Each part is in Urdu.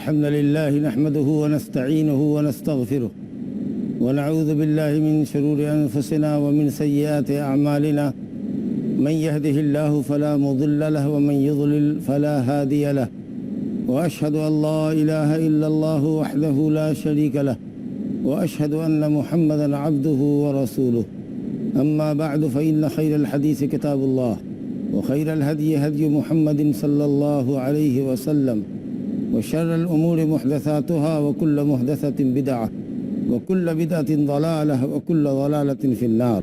الحمد لله نحمده ونستعينه ونستغفره ونعوذ بالله من شرور أنفسنا ومن سيئات أعمالنا من يهده الله فلا مضل له ومن يضلل فلا هادي له وأشهد أن لا إله إلا الله وحده لا شريك له وأشهد أن محمدا عبده ورسوله أما بعد فإن خير الحديث كتاب الله وخير الهدي هدي محمد صلى الله عليه وسلم وشر الأمور محدثاتها وكل محدثة بدعة وكل بدعة ضلالة وكل ضلالة في النار.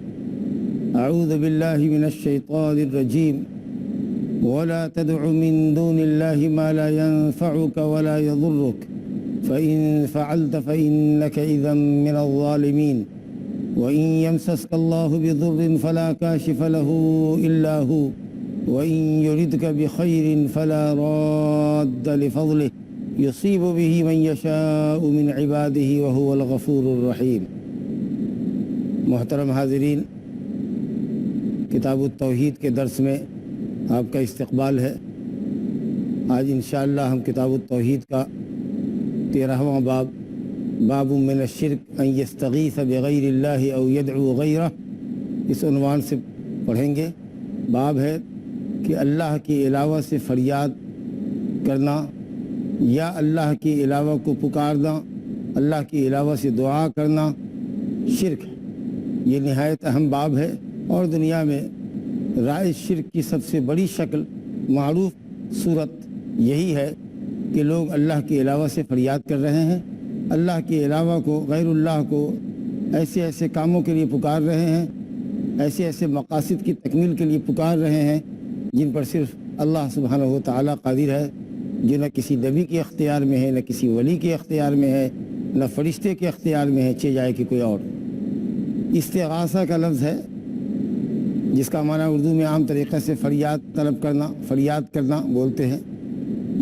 أعوذ بالله من الشيطان الرجيم. ولا تدع من دون الله ما لا ينفعك ولا يضرك فإن فعلت فإنك إذا من الظالمين. وإن يمسسك الله بضر فلا كاشف له إلا هو وإن يردك بخير فلا راد لفضله يصيب به من يشاء من عباده وهو الغفور الرحيم. محترم حاضرین، کتاب التوحید کے درس میں آپ کا استقبال ہے۔ آج انشاءاللہ ہم کتاب التوحید کا 13واں باب من الشرک ان یستغیث بغیر اللہ او یدعو غیرہ، اس عنوان سے پڑھیں گے۔ باب ہے کہ اللہ کے علاوہ سے فریاد کرنا یا اللہ کے علاوہ کو پکارنا، اللہ کے علاوہ سے دعا کرنا شرک ہے۔ یہ نہایت اہم باب ہے اور دنیا میں رائج شرک کی سب سے بڑی شکل، معروف صورت یہی ہے کہ لوگ اللہ کے علاوہ سے فریاد کر رہے ہیں، اللہ کے علاوہ کو، غیر اللہ کو ایسے ایسے کاموں کے لیے پکار رہے ہیں، ایسے ایسے مقاصد کی تکمیل کے لیے پکار رہے ہیں جن پر صرف اللہ سبحانہ و تعالیٰ قادر ہے، جو نہ کسی نبی کے اختیار میں ہے، نہ کسی ولی کے اختیار میں ہے، نہ فرشتے کے اختیار میں ہے، چہ جائے کہ کوئی اور۔ استغاثہ کا لفظ ہے جس کا معنی اردو میں عام طریقے سے فریاد طلب کرنا، فریاد کرنا بولتے ہیں۔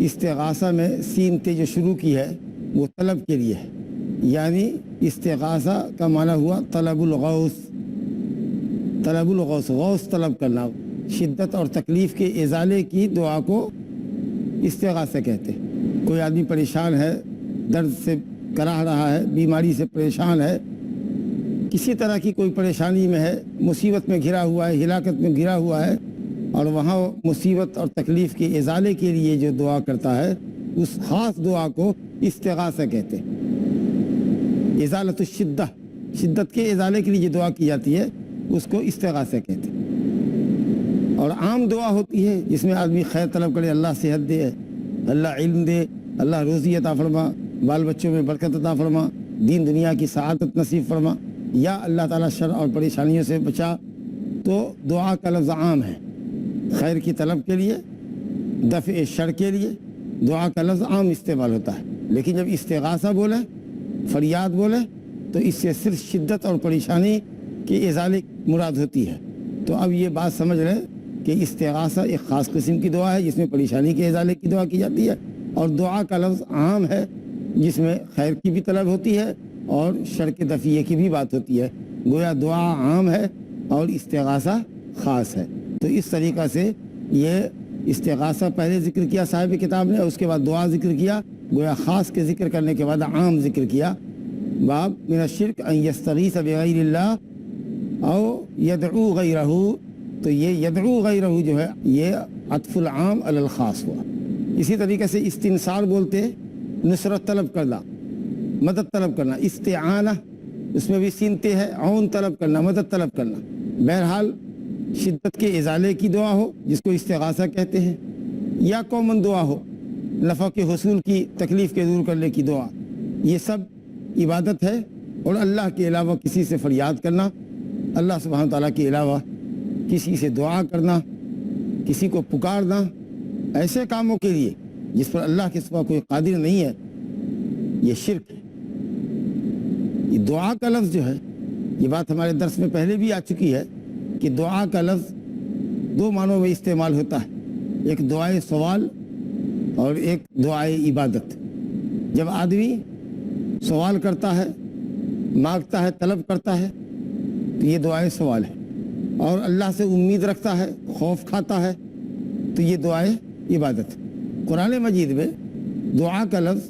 استغاثہ میں سین تے جو شروع کی ہے وہ طلب کے لیے ہے، یعنی استغاثہ کا معنی ہوا طلب الغوث، طلب الغوث، غوث طلب کرنا، شدت اور تکلیف کے ازالے کی دعا کو استغاثہ کہتے ہیں۔ کوئی آدمی پریشان ہے، درد سے کراہ رہا ہے، بیماری سے پریشان ہے، کسی طرح کی کوئی پریشانی میں ہے، مصیبت میں گھرا ہوا ہے، ہلاکت میں گھرا ہوا ہے، اور وہاں مصیبت اور تکلیف کے ازالے کے لیے جو دعا کرتا ہے اس خاص دعا کو استغاثہ کہتے ہیں۔ ازالۃ الشدہ، شدت کے ازالے کے لیے جو دعا کی جاتی ہے اس کو استغاثہ کہتے ہیں۔ اور عام دعا ہوتی ہے جس میں آدمی خیر طلب کرے، اللہ صحت دے، اللہ علم دے، اللہ روزی عطا فرما، بال بچوں میں برکت عطا فرما، دین دنیا کی سعادت نصیب فرما، یا اللہ تعالیٰ شر اور پریشانیوں سے بچا۔ تو دعا کا لفظ عام ہے، خیر کی طلب کے لیے، دفع شر کے لیے دعا کا لفظ عام استعمال ہوتا ہے۔ لیکن جب استغاثہ بولے، فریاد بولے، تو اس سے صرف شدت اور پریشانی کے ازالے مراد ہوتی ہے۔ تو اب یہ بات سمجھ رہے کہ استغاثہ ایک خاص قسم کی دعا ہے جس میں پریشانی کے ازالے کی دعا کی جاتی ہے، اور دعا کا لفظ عام ہے جس میں خیر کی بھی طلب ہوتی ہے اور شر کے دفعے کی بھی بات ہوتی ہے۔ گویا دعا عام ہے اور استغاثہ خاص ہے۔ تو اس طریقہ سے یہ استغاثہ پہلے ذکر کیا صاحب کتاب نے، اس کے بعد دعا ذکر کیا، گویا خاص کے ذکر کرنے کے بعد عام ذکر کیا۔ باب من الشرک ان یستغیث بغیر اللہ او یدعو غیرہ، تو یہ یدعو غیرہ جو ہے یہ عطف العام علی الخاص ہوا۔ اسی طریقے سے استنصار بولتے، نصرت طلب کرنا، مدد طلب کرنا، استعانہ اس میں بھی سینتے ہے، عون طلب کرنا، مدد طلب کرنا۔ بہرحال شدت کے ازالے کی دعا ہو جس کو استغاثہ کہتے ہیں، یا کومن دعا ہو نفع کے حصول کی، تکلیف کے دور کرنے کی دعا، یہ سب عبادت ہے۔ اور اللہ کے علاوہ کسی سے فریاد کرنا، اللہ سبحانہ تعالیٰ کے علاوہ کسی سے دعا کرنا، کسی کو پکارنا ایسے کاموں کے لیے جس پر اللہ کے سوا کوئی قادر نہیں ہے، یہ شرک ہے۔ یہ دعا کا لفظ جو ہے، یہ بات ہمارے درس میں پہلے بھی آ چکی ہے کہ دعا کا لفظ دو معنوں میں استعمال ہوتا ہے، ایک دعائے سوال اور ایک دعائے عبادت۔ جب آدمی سوال کرتا ہے، مانگتا ہے، طلب کرتا ہے تو یہ دعائے سوال ہے، اور اللہ سے امید رکھتا ہے، خوف کھاتا ہے تو یہ دعائے عبادت ہے۔ قرآن مجید میں دعا کا لفظ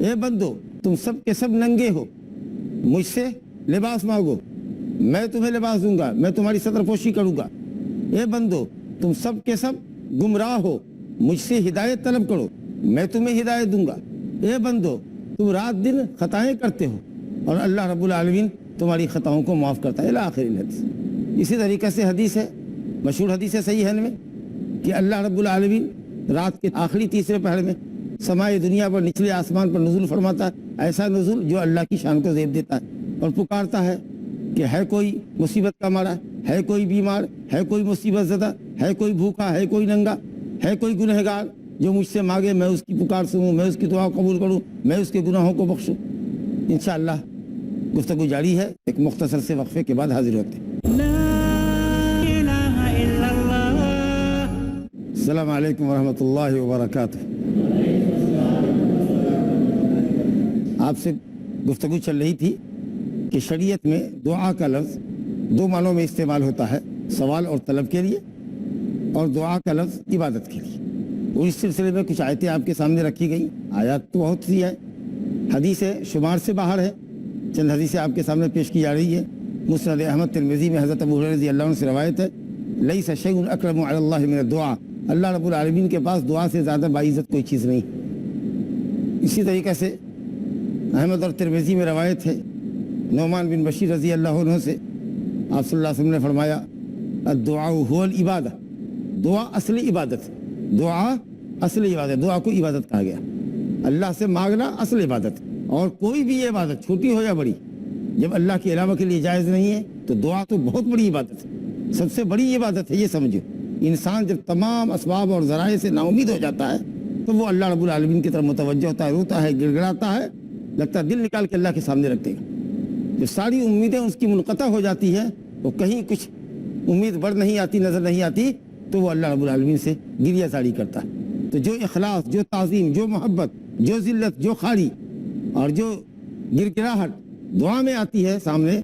اے بندو تم سب کے سب ننگے ہو، مجھ سے لباس مانگو، میں تمہیں لباس دوں گا، میں تمہاری ستر پوشی کروں گا۔ اے بندو تم سب کے سب گمراہ ہو، مجھ سے ہدایت طلب کرو، میں تمہیں ہدایت دوں گا۔ اے بندو تم رات دن خطائیں کرتے ہو اور اللہ رب العالمین تمہاری خطاؤں کو معاف کرتا ہے، الی آخر الحدیث۔ اسی طریقے سے حدیث ہے، مشہور حدیث ہے صحیح ہے میں، کہ اللہ رب العالمین رات کے آخری تیسرے پہر میں سمائے دنیا پر نچلے آسمان پر نزول فرماتا ہے، ایسا نزول جو اللہ کی شان کو زیب دیتا ہے، اور پکارتا ہے کہ ہے کوئی مصیبت کا مارا، ہے کوئی بیمار، ہے کوئی مصیبت زدہ، ہے کوئی بھوکا، ہے کوئی ننگا، ہے کوئی گنہگار، جو مجھ سے مانگے میں اس کی پکار سنوں، میں اس کی دعا قبول کروں، میں اس کے گناہوں کو بخشوں۔ انشاءاللہ گفتگو جاری ہے، ایک مختصر سے وقفے کے بعد حاضر ہوتے ہیں۔ السلام علیکم ورحمۃ اللہ وبرکاتہ۔ آپ سے گفتگو چل رہی تھی کہ شریعت میں دعا کا لفظ دو معنوں میں استعمال ہوتا ہے، سوال اور طلب کے لیے، اور دعا کا لفظ عبادت کے لیے۔ اور اس سلسلے میں کچھ آیتیں آپ کے سامنے رکھی گئیں، آیات تو بہت سی ہیں، حدیث شمار سے باہر ہے، چند حدیثیں آپ کے سامنے پیش کی جا رہی ہے۔ مسند احمد ترمذی میں حضرت ابو ہریرہ رضی اللہ عنہ سے روایت ہے، لیس شیء اکرم علی اللہ من الدعاء، اللہ رب العالمین کے پاس دعا سے زیادہ باعزت کوئی چیز نہیں۔ اسی طریقے سے احمد اور ترمذی میں روایت ہے نعمان بن بشیر رضی اللہ عنہ سے، آپ صلی اللہ علیہ وسلم نے فرمایا الدعاء هو العبادہ، دعا اصل عبادت، دعا اصل عبادت، دعا کو عبادت کہا گیا، اللہ سے مانگنا اصل عبادت، اور کوئی بھی یہ عبادت چھوٹی ہو یا بڑی جب اللہ کے علاوہ کے لیے جائز نہیں ہے تو دعا تو بہت بڑی عبادت ہے، سب سے بڑی عبادت ہے، یہ سمجھو۔ انسان جب تمام اسباب اور ذرائع سے نا امید ہو جاتا ہے تو وہ اللہ رب العالمین کی طرف متوجہ ہوتا ہے، روتا ہے، گڑ گڑاتا ہے، لگتا ہے دل نکال کے اللہ کے سامنے رکھ دے گا۔ جب ساری امیدیں اس کی منقطع ہو جاتی ہے تو کہیں کچھ امید بڑھ نہیں آتی، نظر نہیں آتی، تو وہ اللہ رب العالمین سے گریہ زاری کرتا ہے۔ تو جو اخلاص، جو تعظیم، جو محبت، جو ذلت، جو خاری اور جو گڑگڑاہٹ دعا میں آتی ہے سامنے،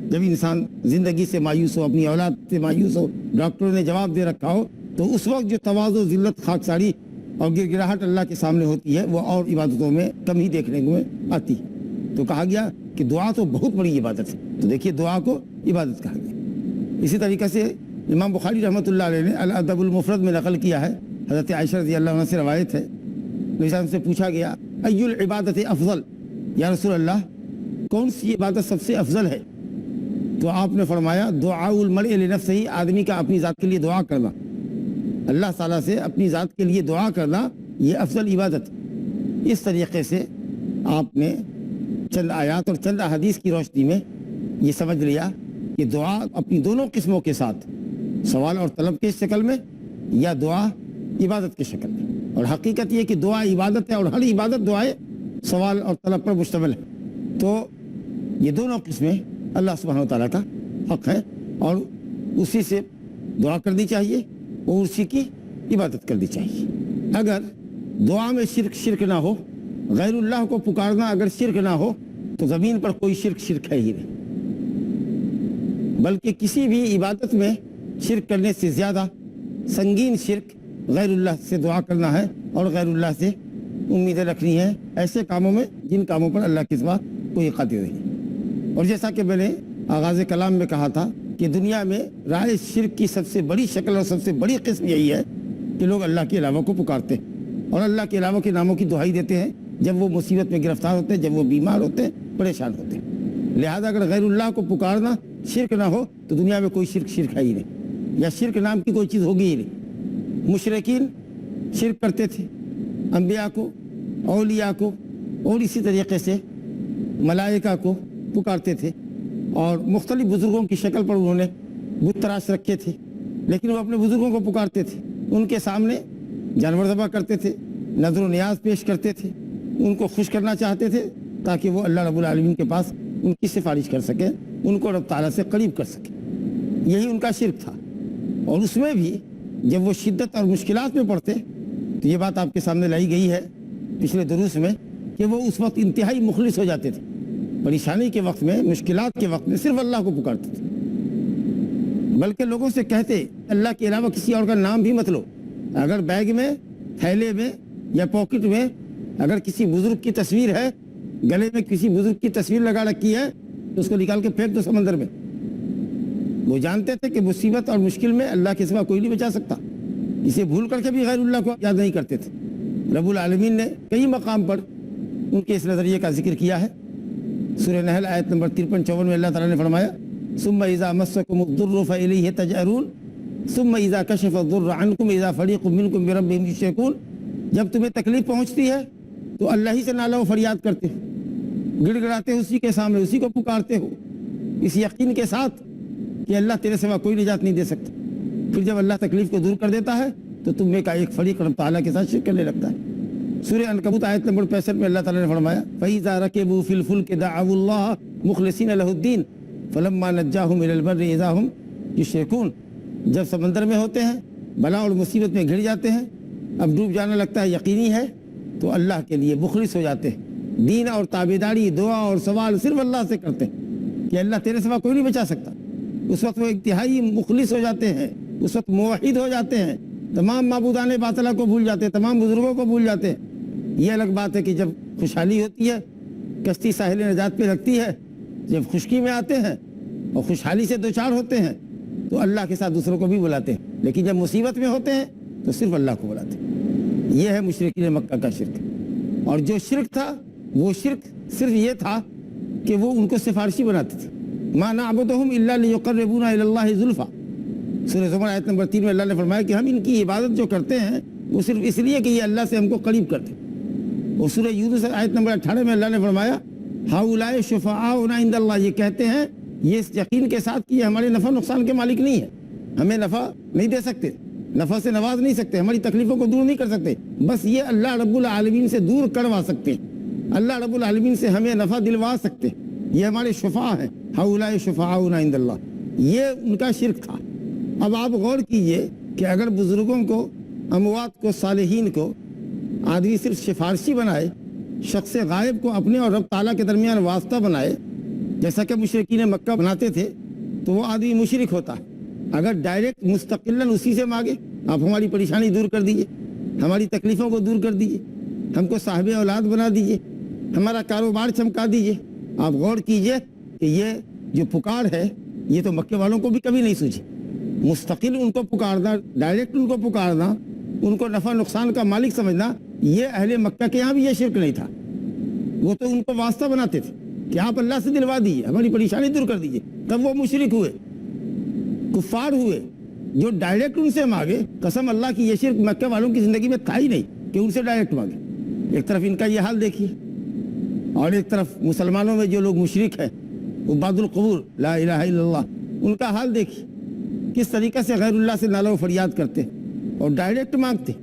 جب انسان زندگی سے مایوس ہو، اپنی اولاد سے مایوس ہو، ڈاکٹروں نے جواب دے رکھا ہو، تو اس وقت جو تواضع، ذلت، خاکساری اور گڑگڑاہٹ اللہ کے سامنے ہوتی ہے وہ اور عبادتوں میں کم ہی دیکھنے کو آتی ہے۔ تو کہا گیا کہ دعا تو بہت بڑی عبادت ہے، تو دیکھیے دعا کو عبادت کہا گیا۔ اسی طریقے سے امام بخاری رحمۃ اللہ علیہ نے الادب المفرد میں نقل کیا ہے، حضرت عائشہ رضی اللہ عنہ سے روایت ہے، نبی صلی اللہ علیہ وسلم سے پوچھا گیا ای العبادت افضل، یا رسول اللہ کون سی عبادت سب سے افضل ہے؟ تو آپ نے فرمایا دعاء المرء لنفسہ، آدمی کا اپنی ذات کے لیے دعا کرنا، اللہ تعالیٰ سے اپنی ذات کے لیے دعا کرنا، یہ افضل عبادت۔ اس طریقے سے آپ نے چند آیات اور چند احادیث کی روشنی میں یہ سمجھ لیا کہ دعا اپنی دونوں قسموں کے ساتھ، سوال اور طلب کے شکل میں یا دعا عبادت کی شکل میں، اور حقیقت یہ کہ دعا عبادت ہے اور ہر عبادت دعائے سوال اور طلب پر مشتمل ہے۔ تو یہ دونوں قسمیں اللہ سبحانہ و تعالیٰ کا حق ہے، اور اسی سے دعا کرنی چاہیے اور اسی کی عبادت کرنی چاہیے۔ اگر دعا میں شرک نہ ہو، غیر اللہ کو پکارنا اگر شرک نہ ہو، تو زمین پر کوئی شرک ہے ہی نہیں، بلکہ کسی بھی عبادت میں شرک کرنے سے زیادہ سنگین شرک غیر اللہ سے دعا کرنا ہے اور غیر اللہ سے امیدیں رکھنی ہیں ایسے کاموں میں جن کاموں پر اللہ کے سوا کوئی قادر نہیں۔ اور جیسا کہ میں نے آغاز کلام میں کہا تھا کہ دنیا میں رائے شرک کی سب سے بڑی شکل اور سب سے بڑی قسم یہی ہے کہ لوگ اللہ کے علاوہ کو پکارتے ہیں اور اللہ کے علاوہ کے ناموں کی دہائی دیتے ہیں جب وہ مصیبت میں گرفتار ہوتے ہیں، جب وہ بیمار ہوتے ہیں، پریشان ہوتے ہیں۔ لہذا اگر غیر اللہ کو پکارنا شرک نہ ہو تو دنیا میں کوئی شرک ہے ہی نہیں، یا شرک نام کی کوئی چیز ہوگی ہی نہیں۔ مشرکین شرک کرتے تھے انبیاء کو، اولیاء کو، اور اسی طریقے سے ملائکہ کو پکارتے تھے، اور مختلف بزرگوں کی شکل پر انہوں نے بت تراش رکھے تھے، لیکن وہ اپنے بزرگوں کو پکارتے تھے، ان کے سامنے جانور ذبح کرتے تھے، نذر و نیاز پیش کرتے تھے، ان کو خوش کرنا چاہتے تھے تاکہ وہ اللہ رب العالمین کے پاس ان کی سفارش کر سکیں، ان کو رب تعالیٰ سے قریب کر سکیں۔ یہی ان کا شرک تھا، اور اس میں بھی جب وہ شدت اور مشکلات میں پڑتے تو یہ بات آپ کے سامنے لائی گئی ہے پچھلے دروس میں کہ وہ اس وقت انتہائی مخلص ہو جاتے تھے، پریشانی کے وقت میں، مشکلات کے وقت میں صرف اللہ کو پکارتے تھے، بلکہ لوگوں سے کہتے اللہ کے علاوہ کسی اور کا نام بھی مت لو، اگر بیگ میں، تھیلے میں یا پاکٹ میں اگر کسی بزرگ کی تصویر ہے، گلے میں کسی بزرگ کی تصویر لگا رکھی ہے تو اس کو نکال کے پھینک دو سمندر میں۔ وہ جانتے تھے کہ مصیبت اور مشکل میں اللہ کے سوا کوئی نہیں بچا سکتا، اسے بھول کر کے بھی غیر اللہ کو یاد نہیں کرتے تھے۔ رب العالمین نے کئی مقام پر ان کے اس نظریے کا ذکر کیا ہے۔ سورہ نحل آیت نمبر 53-54 میں اللہ تعالیٰ نے فرمایا ثم اذا مسکم الضر فالیہ تجأرون ثم اذا کشف الضر عنکم اذا فریق منکم بربہم یشرکون۔ جب تمہیں تکلیف پہنچتی ہے تو اللہ ہی سے نالہ و فریاد کرتے ہو، گڑ گڑاتے ہو اسی کے سامنے، اسی کو پکارتے ہو اس یقین کے ساتھ کہ اللہ تیرے سوا کوئی نجات نہیں دے سکتا۔ پھر جب اللہ تکلیف کو دور کر دیتا ہے تو تم میں کا ایک فریق رب تعالیٰ کے ساتھ شرک کرنے لگتا ہے۔ سورہ عنکبوت آیت نمبر 65 میں اللہ تعالیٰ نے فرمایا فَإِذَا رَكِبُوا فِي الْفُلْكِ دَعَوُا اللَّهَ مُخْلِصِينَ لَهُ الدِّينَ فَلَمَّا نَجَّاهُمْ إِلَى الْبَرِّ إِذَا هُمْ يُشْرِكُونَ۔ جب سمندر میں ہوتے ہیں، بلا اور مصیبت میں گھر جاتے ہیں، اب ڈوب جانا لگتا ہے، یقینی ہے تو اللہ کے لیے مخلص ہو جاتے ہیں، دین اور تابعداری، دعا اور سوال صرف اللہ سے کرتے ہیں کہ اللہ تیرے سوا کوئی نہیں بچا سکتا۔ اس وقت وہ انتہائی مخلص ہو جاتے ہیں، اس وقت موحد ہو جاتے ہیں، تمام معبودان باطلہ کو بھول جاتے ہیں، تمام بزرگوں کو بھول جاتے ہیں۔ یہ الگ بات ہے کہ جب خوشحالی ہوتی ہے، کشتی ساحل نجات پہ لگتی ہے، جب خشکی میں آتے ہیں اور خوشحالی سے دوچار ہوتے ہیں تو اللہ کے ساتھ دوسروں کو بھی بلاتے ہیں، لیکن جب مصیبت میں ہوتے ہیں تو صرف اللہ کو بلاتے ہیں۔ یہ ہے مشرکین مکہ کا شرک۔ اور جو شرک تھا وہ شرک صرف یہ تھا کہ وہ ان کو سفارشی بناتے تھے۔ ما نعبدہم الا لیقربونا الی اللہ زلفی۔ سورہ زمر آیت نمبر 3 میں اللہ نے فرمایا کہ ہم ان کی عبادت جو کرتے ہیں وہ صرف اس لیے کہ یہ اللہ سے ہم کو قریب کرتے۔ اور سورہ یونس آیت نمبر 18 میں اللہ نے فرمایا ہؤلاء شفعاؤنا عند اللہ، یہ کہتے ہیں یہ اس یقین کے ساتھ کہ یہ ہمارے نفع نقصان کے مالک نہیں ہے، ہمیں نفع نہیں دے سکتے، نفع سے نواز نہیں سکتے، ہماری تکلیفوں کو دور نہیں کر سکتے، بس یہ اللہ رب العالمین سے دور کروا سکتے ہیں، اللہ رب العالمین سے ہمیں نفع دلوا سکتے، یہ ہمارے شفعاء ہیں۔ ہؤلاء شفعاؤنا عند اللہ، یہ ان کا شرک تھا۔ اب آپ غور کیجئے کہ اگر بزرگوں کو، اموات کو، صالحین کو آدمی صرف سفارشی بنائے، شخص غائب کو اپنے اور رب تعالیٰ کے درمیان واسطہ بنائے، جیسا کہ مشرکین مکہ بناتے تھے، تو وہ آدمی مشرک ہوتا ہے۔ اگر ڈائریکٹ مستقلاً اسی سے مانگے آپ ہماری پریشانی دور کر دیجئے، ہماری تکلیفوں کو دور کر دیجئے، ہم کو صاحب اولاد بنا دیجئے، ہمارا کاروبار چمکا دیجئے، آپ غور کیجئے کہ یہ جو پکار ہے یہ تو مکے والوں کو بھی کبھی نہیں سوچی۔ مستقل ان کو پکارنا، ڈائریکٹ ان کو پکارنا، ان کو نفع نقصان کا مالک سمجھنا، یہ اہل مکہ کے یہاں بھی یہ شرک نہیں تھا۔ وہ تو ان کو واسطہ بناتے تھے کہ آپ اللہ سے دلوا دیجیے، ہماری پریشانی دور کر دیجیے۔ تب وہ مشرک ہوئے، کفار ہوئے۔ جو ڈائریکٹ ان سے مانگے، قسم اللہ کی یہ شرک مکہ والوں کی زندگی میں تھا ہی نہیں کہ ان سے ڈائریکٹ مانگے۔ ایک طرف ان کا یہ حال دیکھیے، اور ایک طرف مسلمانوں میں جو لوگ مشرک ہیں، عباد القبور، لا الہ الا اللہ، ان کا حال دیکھیے کس طریقے سے غیر اللہ سے نالہ و فریاد کرتے اور ڈائریکٹ مانگتے،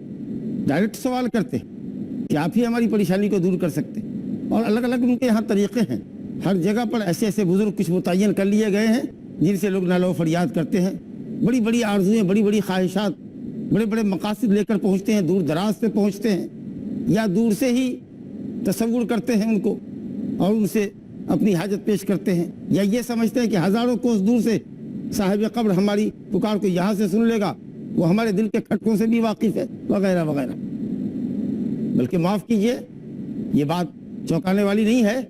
ڈائریکٹ سوال کرتے کہ آپ ہی ہماری پریشانی کو دور کر سکتے۔ اور الگ الگ ان کے یہاں طریقے ہیں، ہر جگہ پر ایسے ایسے بزرگ کچھ متعین کر لیے گئے ہیں جن سے لوگ نالہ و فریاد کرتے ہیں، بڑی بڑی آرزویں، بڑی بڑی خواہشات، بڑے بڑے مقاصد لے کر پہنچتے ہیں، دور دراز پہ پہنچتے ہیں، یا دور سے ہی تصور کرتے ہیں ان کو اور ان سے اپنی حاجت پیش کرتے ہیں، یا یہ سمجھتے ہیں کہ ہزاروں کوس دور سے صاحب قبر ہماری پکار کو یہاں سے سن لے گا، وہ ہمارے دل کے کھٹکوں سے بھی واقف ہے، وغیرہ وغیرہ۔ بلکہ معاف کیجئے، یہ بات چونکانے والی نہیں ہے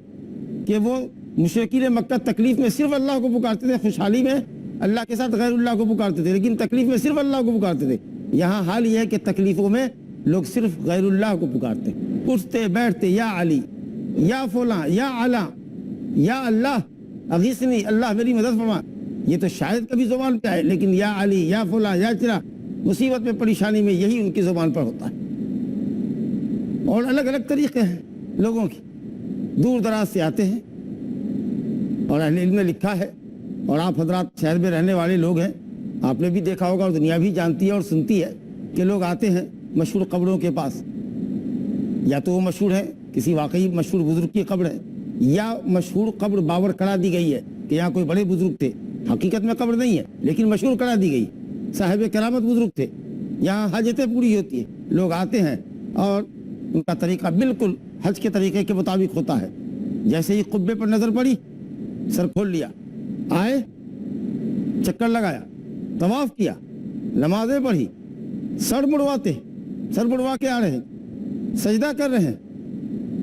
کہ وہ مشرکین مکہ تکلیف میں صرف اللہ کو پکارتے تھے، خوشحالی میں اللہ کے ساتھ غیر اللہ کو پکارتے تھے، لیکن تکلیف میں صرف اللہ کو پکارتے تھے۔ یہاں حال یہ ہے کہ تکلیفوں میں لوگ صرف غیر اللہ کو پکارتے، اٹھتے بیٹھتے یا علی، یا فلاں، یا علا، یا اللہ اغیثنی، اللہ میری مدد فرما۔ یہ تو شاید کبھی زبان پہ آئے، لیکن یا علی، یا فلاں، یا چرا، مصیبت میں، پریشانی میں یہی ان کی زبان پر ہوتا ہے۔ اور الگ الگ طریقے ہیں لوگوں کی، دور دراز سے آتے ہیں، اور اہل علم نے لکھا ہے، اور آپ حضرات شہر میں رہنے والے لوگ ہیں، آپ نے بھی دیکھا ہوگا اور دنیا بھی جانتی ہے اور سنتی ہے کہ لوگ آتے ہیں مشہور قبروں کے پاس، یا تو وہ مشہور ہے، کسی واقعی مشہور بزرگ کی قبر ہے، یا مشہور قبر باور کرا دی گئی ہے کہ یہاں کوئی بڑے بزرگ تھے، حقیقت میں قبر نہیں ہے لیکن مشہور کرا دی گئی، صاحب کرامت بزرگ تھے، یہاں حاجتیں پوری ہوتی ہیں، لوگ آتے ہیں اور ان کا طریقہ بالکل حج کے طریقے کے مطابق ہوتا ہے۔ جیسے ہی قبے پر نظر پڑی، سر کھول لیا، آئے، چکر لگایا، طواف کیا، نمازیں پڑھی، سر مڑوا کے آ رہے ہیں، سجدہ کر رہے ہیں،